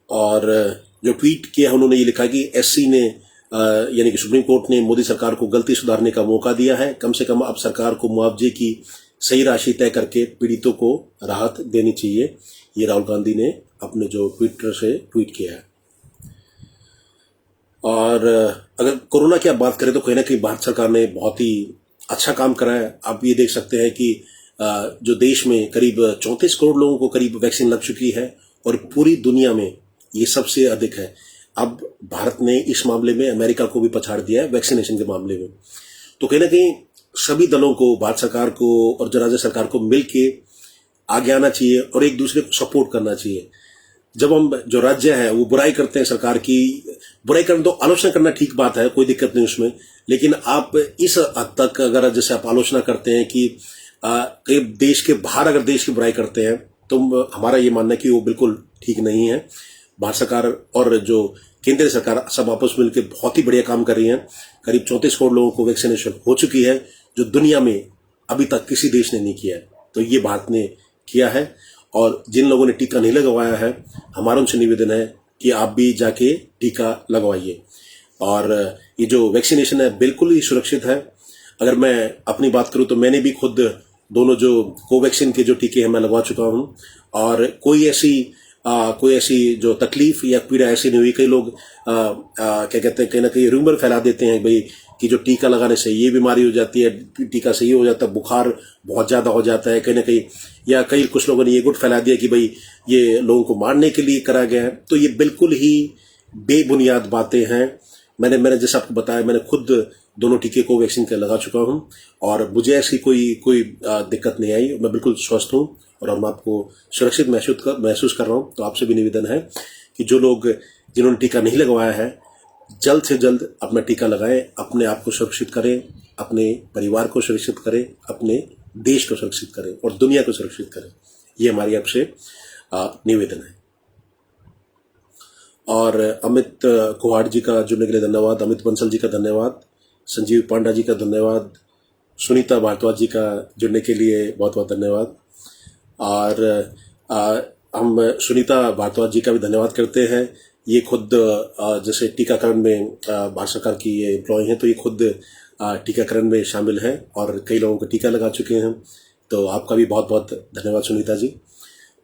Speaker 1: और जो ट्वीट किया उन्होंने ये लिखा कि एससी ने यानी कि सुप्रीम कोर्ट ने मोदी सरकार को गलती सुधारने का मौका दिया है। कम से कम अब सरकार को मुआवजे की सही राशि तय करके पीड़ितों को राहत देनी चाहिए। ये राहुल गांधी ने अपने जो ट्विटर से ट्वीट किया है। और अगर कोरोना की आप बात करें तो कहीं ना कहीं भारत सरकार ने बहुत ही अच्छा काम करा है। आप ये देख सकते हैं कि जो देश में करीब 34 करोड़ लोगों को करीब वैक्सीन लग चुकी है और पूरी दुनिया में ये सबसे अधिक है। अब भारत ने इस मामले में अमेरिका को भी पछाड़ दिया है वैक्सीनेशन के मामले में। तो कहीं ना कहीं सभी दलों को, भारत सरकार को और राज्य सरकार को मिलके आगे आना चाहिए और एक दूसरे को सपोर्ट करना चाहिए। जब हम जो राज्य है वो बुराई करते हैं सरकार की, बुराई करना तो आलोचना करना ठीक बात है, कोई दिक्कत नहीं उसमें, लेकिन आप इस हद तक अगर जैसे आप आलोचना करते हैं कि कई देश के बाहर अगर देश की बुराई करते हैं तो हमारा ये मानना है कि वो बिल्कुल ठीक नहीं है। भारत सरकार और जो केंद्र सरकार सब आपस में मिलकर बहुत ही बढ़िया काम कर रही है। करीब 34 करोड़ लोगों को वैक्सीनेशन हो चुकी है, जो दुनिया में अभी तक किसी देश ने नहीं किया है। तो ये भारत ने किया है। और जिन लोगों ने टीका नहीं लगवाया है, हमारा उनसे निवेदन है कि आप भी जाके टीका लगवाइए। और ये जो वैक्सीनेशन है बिल्कुल ही सुरक्षित है। अगर मैं अपनी बात करूं तो मैंने भी खुद दोनों जो कोवैक्सीन के जो टीके हैं मैं लगवा चुका हूं और कोई ऐसी जो तकलीफ या पीड़ा ऐसी नहीं हुई। कई लोग क्या कहते हैं, कहीं ना कहीं रूमर फैला देते हैं भाई कि जो टीका लगाने से ये बीमारी हो जाती है, टीका से ये हो जाता है, बुखार बहुत ज्यादा हो जाता है कहीं ना कहीं, या कई कुछ लोगों ने ये गुट फैला दिया कि भाई ये लोगों को मारने के लिए करा गया है। तो ये बिल्कुल ही बेबुनियाद बातें हैं। मैंने जैसे आपको बताया, मैंने खुद दोनों टीके को वैक्सीन के लगा चुका हूं और मुझे ऐसी कोई दिक्कत नहीं आई। मैं बिल्कुल स्वस्थ हूं और मैं आपको सुरक्षित महसूस कर रहा हूं। तो आपसे भी निवेदन है कि जो लोग जिन्होंने टीका नहीं लगवाया है, जल्द से जल्द अपना टीका लगाएं, अपने आप को सुरक्षित करें, अपने परिवार को सुरक्षित करें, अपने देश को सुरक्षित करें और दुनिया को सुरक्षित करें। ये हमारी आपसे निवेदन है। और अमित कुहाड़ जी का जुड़ने के लिए धन्यवाद, अमित बंसल जी का धन्यवाद, संजीव पांडा जी का धन्यवाद, सुनीता भारद्वाज जी का जुड़ने के लिए बहुत बहुत धन्यवाद। और हम सुनीता भारद्वाज जी का भी धन्यवाद करते हैं। ये खुद जैसे टीकाकरण में भारत सरकार की ये एम्प्लॉय हैं, तो ये खुद टीकाकरण में शामिल हैं और कई लोगों को टीका लगा चुके हैं। तो आपका भी बहुत बहुत धन्यवाद सुनीता जी।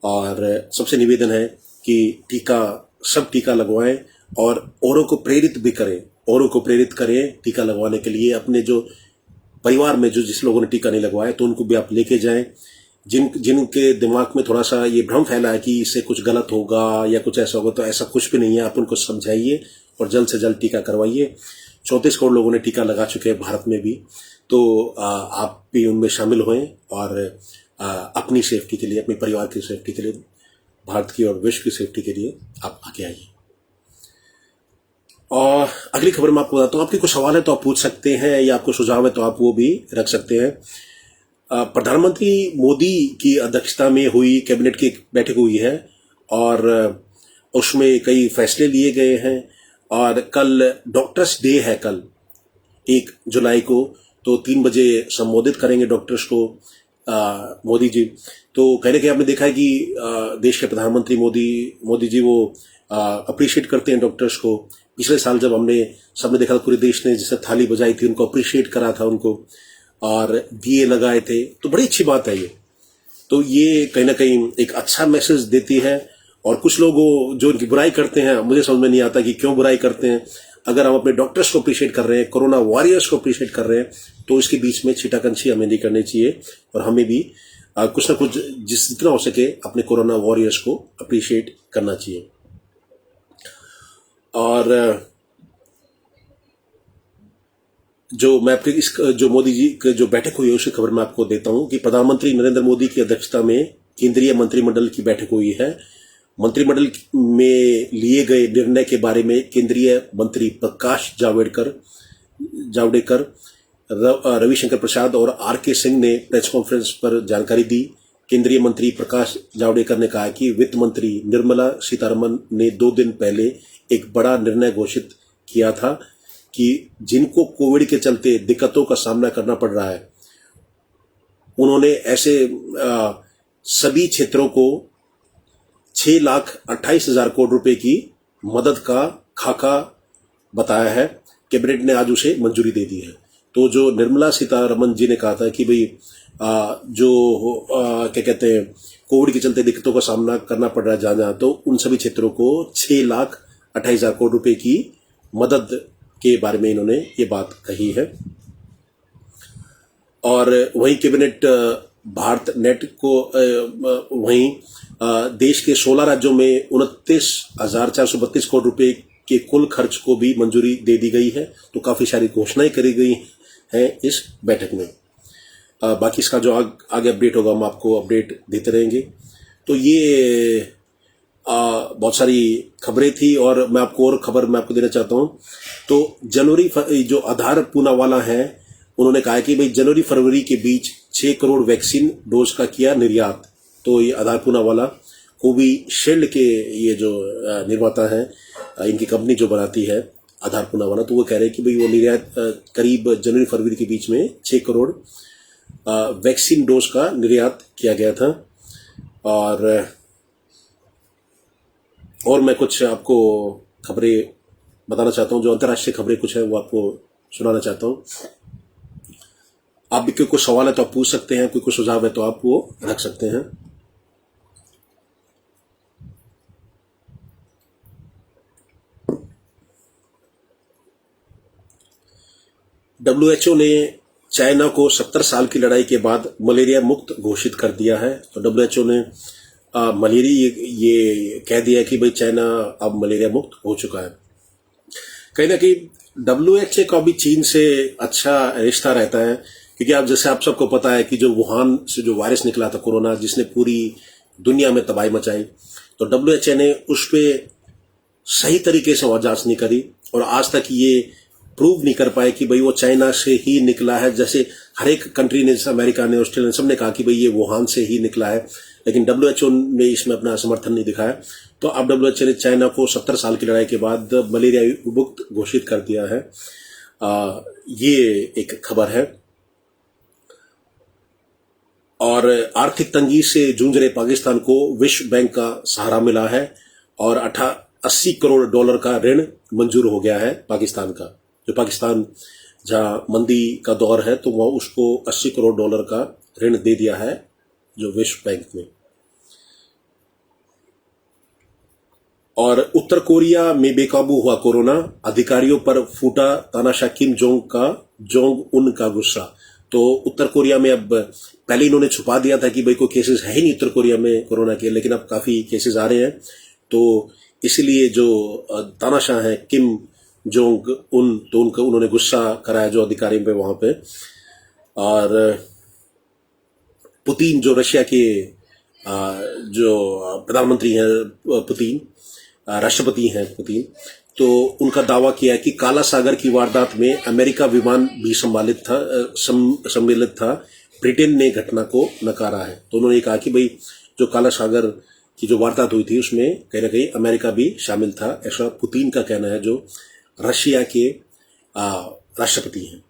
Speaker 1: और सबसे निवेदन है कि सब टीका लगवाएं और औरों को प्रेरित भी करें टीका लगवाने के लिए। अपने जो परिवार में जिस लोगों ने टीका नहीं लगवाया तो उनको भी आप लेके जाएं। जिनके दिमाग में थोड़ा सा ये भ्रम फैला है कि इससे कुछ गलत होगा या कुछ ऐसा होगा, तो ऐसा कुछ भी नहीं है। आप उनको समझाइए और जल्द से जल्द टीका करवाइए। 34 करोड़ लोगों ने टीका लगा चुके हैं भारत में भी, तो आप भी उनमें शामिल हों और अपनी सेफ्टी के लिए, अपने परिवार की सेफ्टी के लिए, भारत की और विश्व की सेफ्टी के लिए आप आगे आइए। और अगली खबर में आपको बताता हूँ। आपके कुछ सवाल है तो आप पूछ सकते हैं या आपको सुझाव है तो आप वो भी रख सकते हैं। प्रधानमंत्री मोदी की अध्यक्षता में हुई कैबिनेट की बैठक हुई है और उसमें कई फैसले लिए गए हैं। और कल डॉक्टर्स डे है, कल 1 जुलाई को, तो 3 बजे संबोधित करेंगे डॉक्टर्स को मोदी जी। तो कहने के आपने देखा है कि देश के प्रधानमंत्री मोदी जी वो अप्रिशिएट करते हैं डॉक्टर्स को। पिछले साल जब सबने देखा, पूरे देश ने जैसे थाली बजाई थी, उनको अप्रिशिएट करा था उनको और दिए लगाए थे, तो बड़ी अच्छी बात है ये। तो ये कहीं ना कहीं एक अच्छा मैसेज देती है। और कुछ लोग जो इनकी बुराई करते हैं, मुझे समझ में नहीं आता कि क्यों बुराई करते हैं। अगर हम अपने डॉक्टर्स को अप्रिशिएट कर रहे हैं, कोरोना वॉरियर्स को अप्रिशिएट कर रहे हैं, तो इसके बीच में छिटाकंछी हमें नहीं करनी चाहिए और हमें भी कुछ ना कुछ जितना हो सके अपने कोरोना वॉरियर्स को अप्रिशिएट करना चाहिए। और जो मोदी जी की जो बैठक हुई है उसकी खबर मैं आपको देता हूं कि प्रधानमंत्री नरेंद्र मोदी की अध्यक्षता में केंद्रीय मंत्रिमंडल की बैठक हुई है। मंत्रिमंडल में लिए गए निर्णय के बारे में केंद्रीय मंत्री प्रकाश जावड़ेकर, रविशंकर प्रसाद और आर.के. सिंह ने प्रेस कॉन्फ्रेंस पर जानकारी दी। केंद्रीय मंत्री प्रकाश जावड़ेकर ने कहा कि वित्त मंत्री निर्मला सीतारमण ने 2 दिन पहले एक बड़ा निर्णय घोषित किया था कि जिनको कोविड के चलते दिक्कतों का सामना करना पड़ रहा है, उन्होंने ऐसे सभी क्षेत्रों को 6,28,000 करोड़ रुपए की मदद का खाका बताया है। कैबिनेट ने आज उसे मंजूरी दे दी है। तो जो निर्मला सीतारमण जी ने कहा था कि भाई क्या कहते हैं, कोविड के चलते दिक्कतों का सामना करना पड़ रहा है जहां जहां, तो उन सभी क्षेत्रों को 6,28,000 करोड़ रुपए की मदद के बारे में इन्होंने ये बात कही है। और वहीं कैबिनेट भारत नेट को वहीं देश के 16 राज्यों में 29,432 करोड़ रुपए के कुल खर्च को भी मंजूरी दे दी गई है। तो काफी सारी घोषणाएं करी गई हैं इस बैठक में। बाकी इसका जो आगे अपडेट होगा हम आपको अपडेट देते रहेंगे। तो ये बहुत सारी खबरें थी और मैं आपको और खबर मैं आपको देना चाहता हूं। तो जनवरी जो आधार पूनावाला है, उन्होंने कहा कि भाई जनवरी फरवरी के बीच 6 करोड़ वैक्सीन डोज का किया निर्यात। तो ये आधार पूनावाला कोविशील्ड के ये जो निर्माता है, इनकी कंपनी जो बनाती है आधार पूनावाला, तो वो कह रहे हैं कि भाई वो निर्यात करीब जनवरी फरवरी के बीच में 6 करोड़ वैक्सीन डोज का निर्यात किया गया था। और मैं कुछ आपको खबरें बताना चाहता हूं, जो अंतर्राष्ट्रीय खबरें कुछ है वो आपको सुनाना चाहता हूं। आप भी कोई सवाल है तो आप पूछ सकते हैं, कोई सुझाव है तो आप वो रख सकते हैं। WHO ने चाइना को 70 साल की लड़ाई के बाद मलेरिया मुक्त घोषित कर दिया है। तो WHO ने मलेरिया ये कह दिया है कि भाई चाइना अब मलेरिया मुक्त हो चुका है। कहीं ना कहीं WHO का भी चीन से अच्छा रिश्ता रहता है, क्योंकि आप जैसे आप सबको पता है कि जो वुहान से जो वायरस निकला था कोरोना, जिसने पूरी दुनिया में तबाही मचाई, तो WHO ने उस पर सही तरीके से जांच नहीं करी और आज तक ये प्रूव नहीं कर पाए कि भाई वो चाइना से ही निकला है। जैसे हर एक कंट्री ने, जैसे अमेरिका ने, ऑस्ट्रेलिया ने, सबने कहा कि भाई ये वुहान से ही निकला है, लेकिन WHO ने इसमें अपना समर्थन नहीं दिखाया। तो अब WHO ने चाइना को 70 साल की लड़ाई के बाद मलेरिया मुक्त घोषित कर दिया है। ये एक खबर है। और आर्थिक तंगी से जूझ रहे पाकिस्तान को विश्व बैंक का सहारा मिला है और 80 करोड़ डॉलर का ऋण मंजूर हो गया है पाकिस्तान का। जो पाकिस्तान जहां मंदी का दौर है, तो वह उसको 80 करोड़ डॉलर का ऋण दे दिया है जो विश्व बैंक ने। और उत्तर कोरिया में बेकाबू हुआ कोरोना, अधिकारियों पर फूटा तानाशाह किम जोंग उन का गुस्सा। तो उत्तर कोरिया में अब पहले इन्होंने छुपा दिया था कि भाई कोई केसेस है ही नहीं उत्तर कोरिया में कोरोना के, लेकिन अब काफी केसेस आ रहे हैं। तो इसलिए जो तानाशाह है किम जोंग उन, तो उनका उन्होंने गुस्सा कराया जो अधिकारी पे वहां पे। और पुतिन जो रशिया के जो प्रधानमंत्री हैं पुतिन, राष्ट्रपति हैं पुतिन, तो उनका दावा किया कि काला सागर की वारदात में अमेरिका विमान भी सम्मिलित था। ब्रिटेन ने घटना को नकारा है। तो उन्होंने कहा कि भाई जो काला सागर की जो वारदात हुई थी उसमें कहीं ना कहीं अमेरिका भी शामिल था, ऐसा पुतिन का कहना है, जो रशिया के राष्ट्रपति हैं।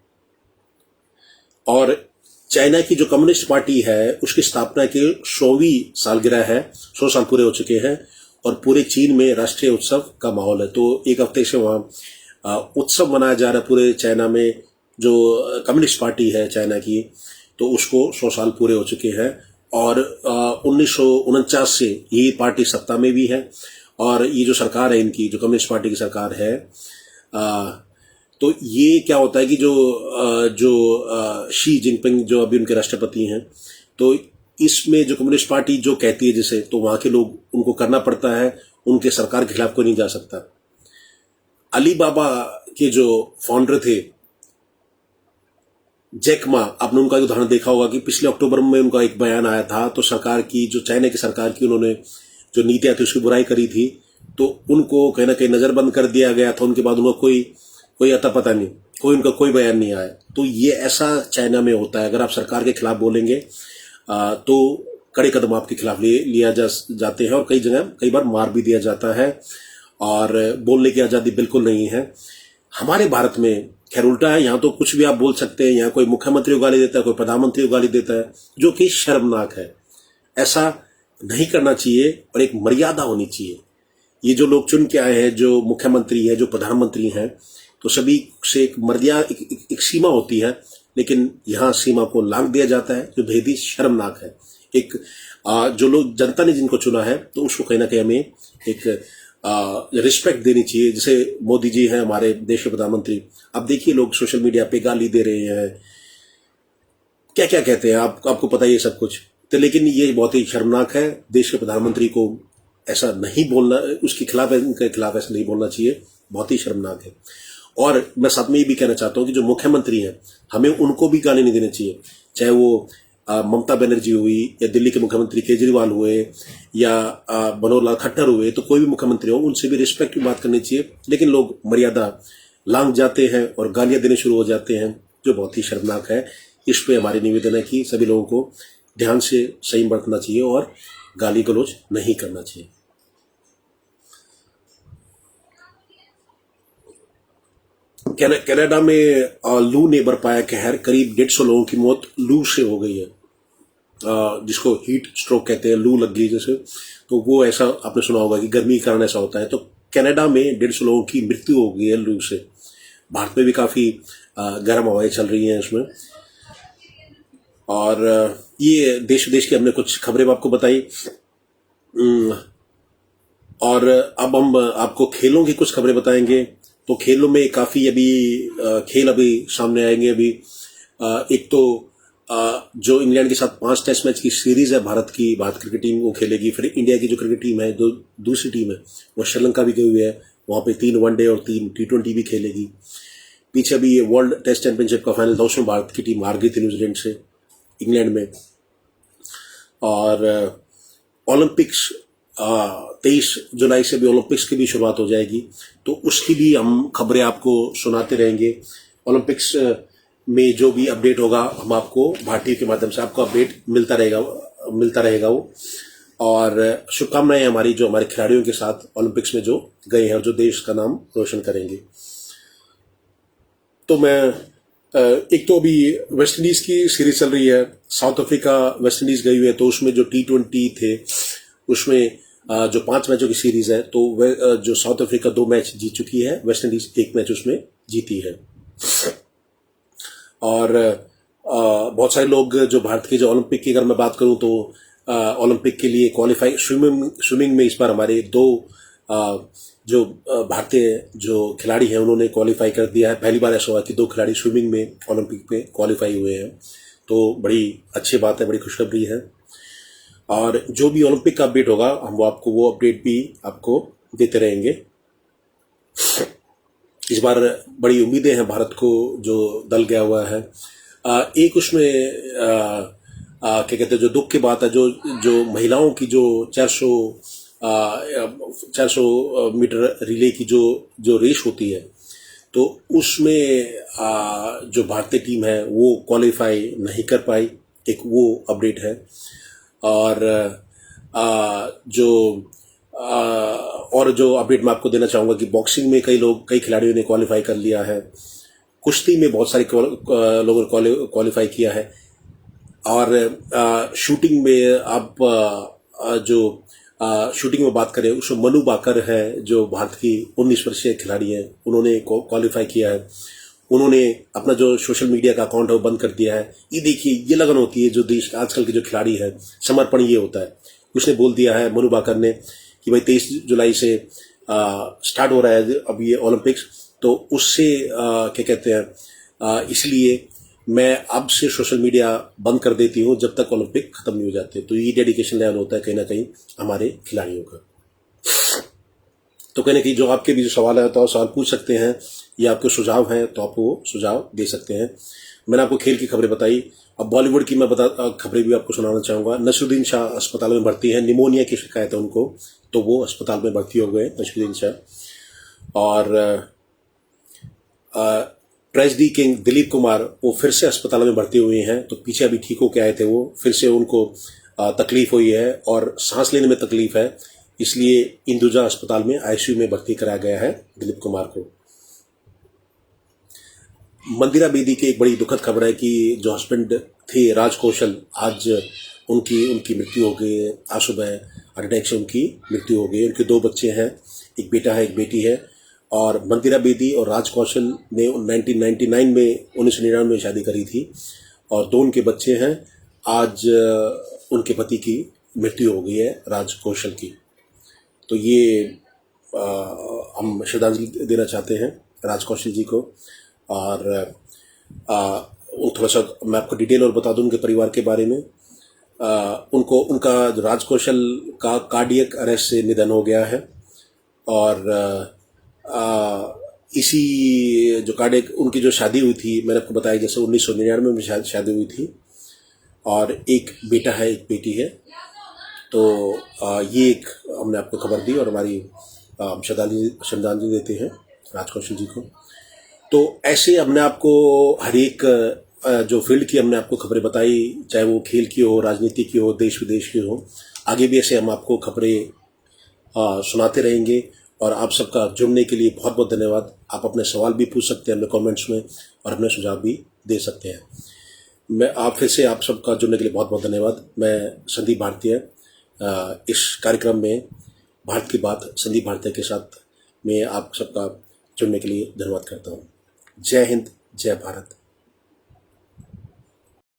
Speaker 1: और चाइना की जो कम्युनिस्ट पार्टी है उसकी स्थापना की 100वीं सालगिरह है, 100 साल पूरे हो चुके हैं और पूरे चीन में राष्ट्रीय उत्सव का माहौल है। तो एक हफ्ते से वहां उत्सव मनाया जा रहा है पूरे चाइना में। जो कम्युनिस्ट पार्टी है चाइना की, तो उसको 100 साल पूरे हो चुके हैं और 1949 से ये पार्टी सत्ता में भी है। और ये जो सरकार है इनकी, जो कम्युनिस्ट पार्टी की सरकार है, तो ये क्या होता है कि जो शी जिनपिंग जो अभी उनके राष्ट्रपति हैं, तो इसमें जो कम्युनिस्ट पार्टी जो कहती है जिसे, तो वहां के लोग उनको करना पड़ता है, उनके सरकार के खिलाफ कोई नहीं जा सकता। अलीबाबा के जो फाउंडर थे जैक मा, आपने उनका उदाहरण देखा होगा कि पिछले अक्टूबर में उनका एक बयान आया था, तो सरकार की, जो चाइना की सरकार की उन्होंने जो नीतियां थी उसकी बुराई करी थी, तो उनको कहीं ना कहीं नजरबंद कर दिया गया था। उनके बाद उनको कोई अता पता नहीं, उनका कोई बयान नहीं आया। तो ये ऐसा चाइना में होता है, अगर आप सरकार के खिलाफ बोलेंगे तो कड़े कदम आपके खिलाफ लिया जाते हैं और कई जगह कई बार मार भी दिया जाता है। और बोलने की आज़ादी बिल्कुल नहीं है। हमारे भारत में खैर उल्टा है, यहाँ तो कुछ भी आप बोल सकते हैं। यहाँ कोई मुख्यमंत्री को गाली देता है, कोई प्रधानमंत्री को गाली देता है, जो कि शर्मनाक है। ऐसा नहीं करना चाहिए और एक मर्यादा होनी चाहिए। ये जो लोग चुन के आए हैं, जो मुख्यमंत्री है, जो प्रधानमंत्री हैं, तो सभी से एक मर्यादा, एक सीमा होती है, लेकिन यहाँ सीमा को लांघ दिया जाता है, जो बेहद ही शर्मनाक है। एक जो लोग, जनता ने जिनको चुना है, तो उसको कहीं ना कहीं हमें एक रिस्पेक्ट देनी चाहिए। जैसे मोदी जी हैं हमारे देश के प्रधानमंत्री, अब देखिए लोग सोशल मीडिया पे गाली दे रहे हैं, क्या क्या कहते हैं, आपको पता ही है सब कुछ। तो लेकिन ये बहुत ही शर्मनाक है। देश के प्रधानमंत्री को ऐसा नहीं बोलना, उसके खिलाफ, इनके खिलाफ ऐसा नहीं बोलना चाहिए, बहुत ही शर्मनाक है। और मैं साथ में ये भी कहना चाहता हूँ कि जो मुख्यमंत्री हैं, हमें उनको भी गाली नहीं देनी चाहिए, चाहे वो ममता बनर्जी हुई, या दिल्ली के मुख्यमंत्री केजरीवाल हुए, या मनोहर लाल खट्टर हुए, तो कोई भी मुख्यमंत्री हो, उनसे भी रिस्पेक्ट की बात करनी चाहिए। लेकिन लोग मर्यादा लांघ जाते हैं और गालियां देने शुरू हो जाते हैं, जो बहुत ही शर्मनाक है। इस पे हमारी निवेदन है कि सभी लोगों को ध्यान से संयम बरतना चाहिए और गाली गलौज नहीं करना चाहिए। कनाडा में लू ने बरपाया कहर, करीब 150 लोगों की मौत लू से हो गई है, जिसको हीट स्ट्रोक कहते हैं, लू लग गई जैसे। तो वो ऐसा आपने सुना होगा कि गर्मी के कारण ऐसा होता है। तो कनाडा में 150 लोगों की मृत्यु हो गई है लू से। भारत में भी काफी गर्म हवाएं चल रही हैं इसमें। और ये देश विदेश की हमने कुछ खबरें आपको बताई। और अब हम आपको खेलों की कुछ खबरें बताएंगे। तो खेलों में काफी अभी खेल अभी सामने आएंगे। अभी एक तो जो इंग्लैंड के साथ 5 टेस्ट मैच की सीरीज है भारत की, भारत क्रिकेट टीम वो खेलेगी। फिर इंडिया की जो क्रिकेट टीम है, दूसरी टीम है, वो श्रीलंका भी गई हुई है, वहां पे 3 वनडे और 3 T20 भी खेलेगी। पीछे भी ये वर्ल्ड टेस्ट चैंपियनशिप का फाइनल था, उसमें भारत की टीम हार गई थी न्यूजीलैंड से, इंग्लैंड में। और ओलंपिक्स 23 जुलाई से भी ओलंपिक्स की भी शुरुआत हो जाएगी, तो उसकी भी हम खबरें आपको सुनाते रहेंगे। ओलंपिक्स में जो भी अपडेट होगा, हम आपको भारतीय के माध्यम से आपको अपडेट मिलता रहेगा वो। और शुभकामनाएं हमारी जो हमारे खिलाड़ियों के साथ ओलंपिक्स में जो गए हैं और जो देश का नाम रोशन करेंगे। तो मैं एक तो अभी वेस्ट इंडीज की सीरीज चल रही है, साउथ अफ्रीका वेस्ट इंडीज गई हुई है, तो उसमें जो T20 थे, उसमें जो 5 मैचों की सीरीज है, तो जो साउथ अफ्रीका 2 मैच जीत चुकी है, वेस्ट इंडीज 1 मैच उसमें जीती है। और बहुत सारे लोग जो भारत के, जो ओलंपिक की अगर मैं बात करूं, तो ओलंपिक के लिए क्वालिफाई स्विमिंग में इस बार हमारे 2 जो भारतीय जो खिलाड़ी हैं, उन्होंने क्वालिफाई कर दिया है। पहली बार ऐसा हुआ कि 2 खिलाड़ी स्विमिंग में ओलंपिक में क्वालिफाई हुए हैं, तो बड़ी अच्छी बात है, बड़ी खुशखबरी है। और जो भी ओलंपिक का अपडेट होगा, हम वो अपडेट भी आपको देते रहेंगे। इस बार बड़ी उम्मीदें हैं भारत को, जो दल गया हुआ है। एक उसमें क्या कहते हैं, जो दुख की बात है, जो महिलाओं की जो 400 मीटर रिले की जो रेस होती है, तो उसमें जो भारतीय टीम है वो क्वालिफाई नहीं कर पाई, एक वो अपडेट है। और जो अपडेट मैं आपको देना चाहूंगा कि बॉक्सिंग में कई खिलाड़ियों ने क्वालिफाई कर लिया है, कुश्ती में बहुत सारे लोगों ने क्वालिफाई किया है, और शूटिंग में आप शूटिंग में बात करें, उसमें मनु बाकर है, जो भारत की 19 वर्षीय खिलाड़ी है, उन्होंने क्वालिफाई किया है। उन्होंने अपना जो सोशल मीडिया का अकाउंट है वो बंद कर दिया है। ये देखिए, ये लगन होती है जो देश आजकल के जो खिलाड़ी है, समर्पण ये होता है। उसने बोल दिया है, मनु बाकर ने, कि भाई 23 जुलाई से स्टार्ट हो रहा है अब ये ओलंपिक्स, तो उससे क्या कहते हैं, इसलिए मैं अब से सोशल मीडिया बंद कर देती हूँ जब तक ओलंपिक खत्म नहीं हो जाते। तो ये डेडिकेशन लेवल होता है कहीं ना कहीं हमारे खिलाड़ियों का। तो कहने की जो आपके भी जो सवाल है, तो सवाल पूछ सकते हैं, या आपके सुझाव हैं तो आप वो सुझाव दे सकते हैं। मैंने आपको खेल की खबरें बताई, अब बॉलीवुड की मैं खबरें भी आपको सुनाना चाहूंगा। नसरुद्दीन शाह अस्पताल में भर्ती है, निमोनिया की शिकायत है उनको, तो वो अस्पताल में भर्ती हो गए नसरुद्दीन शाह। और ट्रेजेडी किंग दिलीप कुमार, वो फिर से अस्पताल में भर्ती हुए हैं, तो पीछे अभी ठीक होके आए थे, वो फिर से उनको तकलीफ हुई है और सांस लेने में तकलीफ है। इसलिए इंदुजा अस्पताल में आईसीयू में भर्ती कराया गया है दिलीप कुमार को। मंदिरा बेदी की एक बड़ी दुखद खबर है कि जो हस्बैंड थे राज कौशल, आज उनकी मृत्यु हो गई। आज सुबह हार्ट अटैक से उनकी मृत्यु हो गई। उनके 2 बच्चे हैं, एक बेटा है एक बेटी है। और मंदिरा बेदी और राज कौशल ने 1999 में शादी करी थी और 2 उनके बच्चे हैं। आज उनके पति की मृत्यु हो गई है, राज कौशल की। तो ये हम श्रद्धांजलि देना चाहते हैं राज कौशल जी को। और थोड़ा सा मैं आपको डिटेल और बता दूं उनके परिवार के बारे में। उनका राज कौशल का कार्डियक अरेस्ट से निधन हो गया है। और इसी जो कार्डियक उनकी जो शादी हुई थी, मैंने आपको बताया जैसे 1999 में शादी हुई थी और एक बेटा है एक बेटी है। तो ये एक हमने आपको खबर दी और हमारी श्रद्धांजलि देते हैं राज कौशल जी को। तो ऐसे हमने आपको हर एक जो फील्ड की हमने आपको खबरें बताई, चाहे वो खेल की हो, राजनीति की हो, देश विदेश की हो, आगे भी ऐसे हम आपको खबरें सुनाते रहेंगे। और आप सबका जुड़ने के लिए बहुत बहुत धन्यवाद। आप अपने सवाल भी पूछ सकते हैं अपने कमेंट्स में और अपने सुझाव भी दे सकते हैं। मैं आप फिर से आप सबका जुड़ने के लिए बहुत बहुत धन्यवाद। मैं संदीप भारतीय इस कार्यक्रम में भारत की बात संदीप भारतीय के साथ मैं आप सबका जुड़ने के लिए धन्यवाद करता हूँ। जय हिंद, जय भारत।